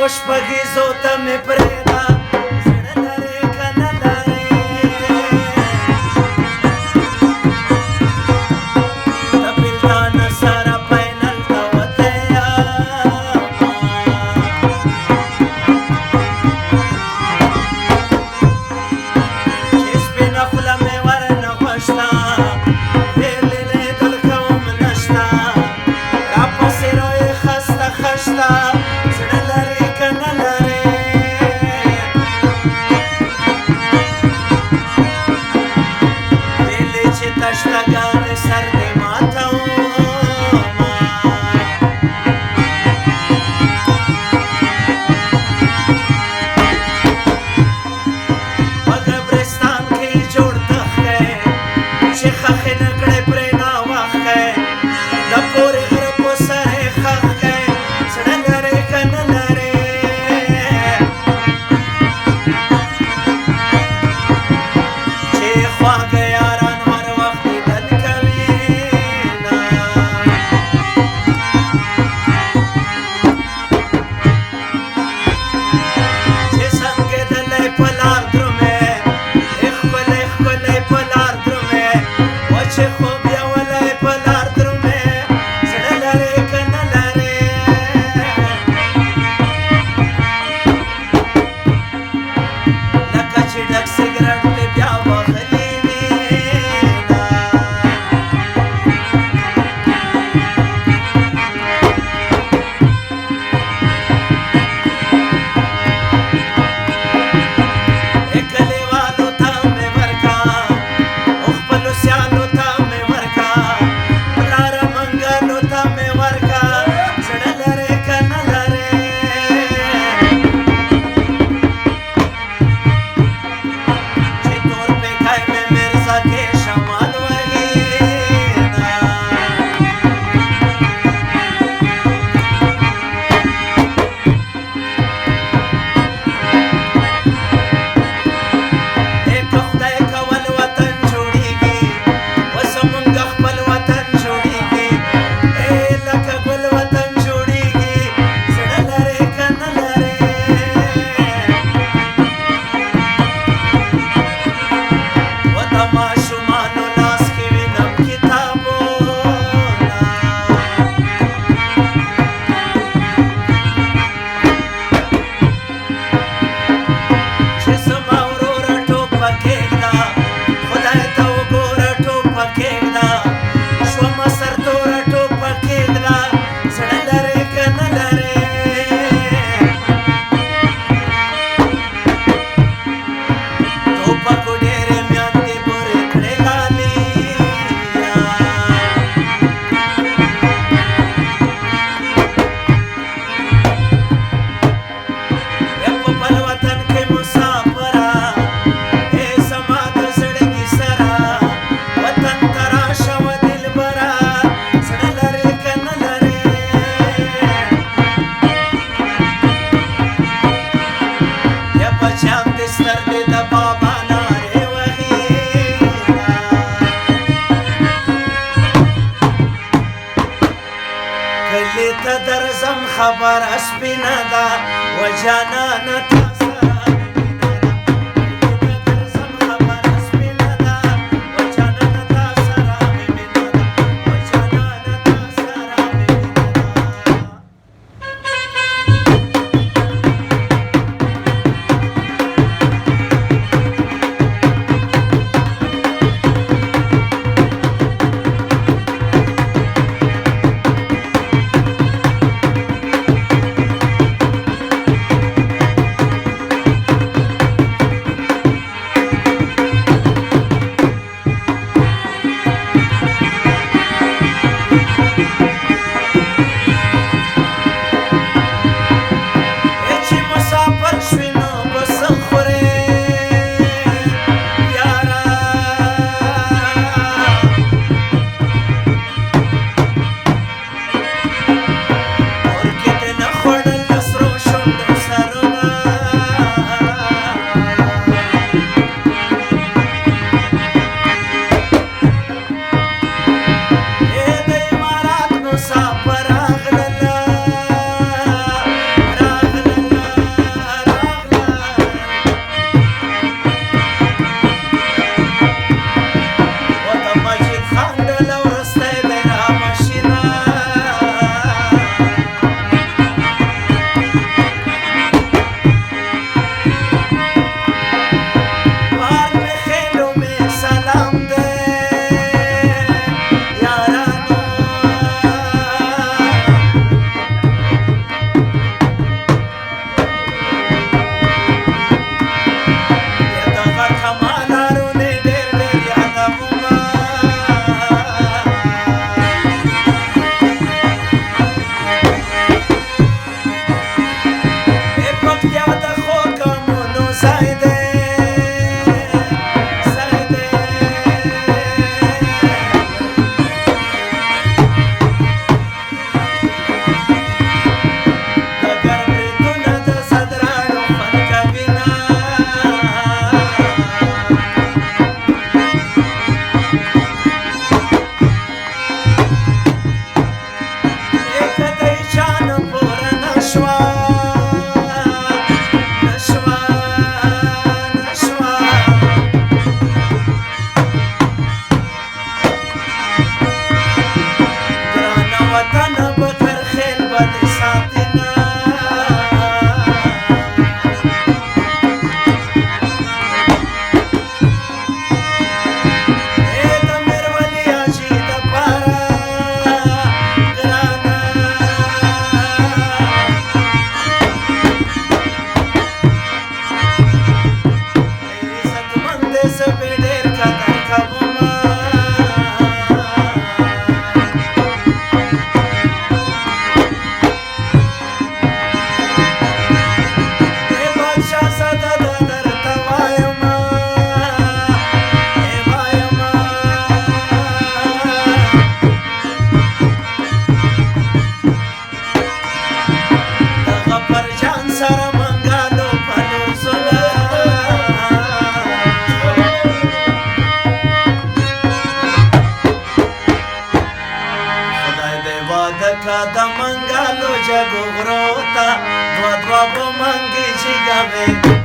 شپږیزو ته مې پرېږده زړه لرې که نه لرې د بېلتانه سره فینل ته وتلی چې سپینه خوله مې ورنه غوښته ویلې لیدل کوم نشته راپسې رویې خسته خشته تشتګانې سر دې ماتومه په قبرستان کې جوړ تختی چې خښې نه کړې پرې ناوښتی د پورې غره په سر یې ښخ کړی زړه لرې که نه لرې چې خواږه کلي ته درځم خبره سپینه ده و جانانه تا سره واده کا د منګالو جګو غرو ته دوه دوه به منګې جګوي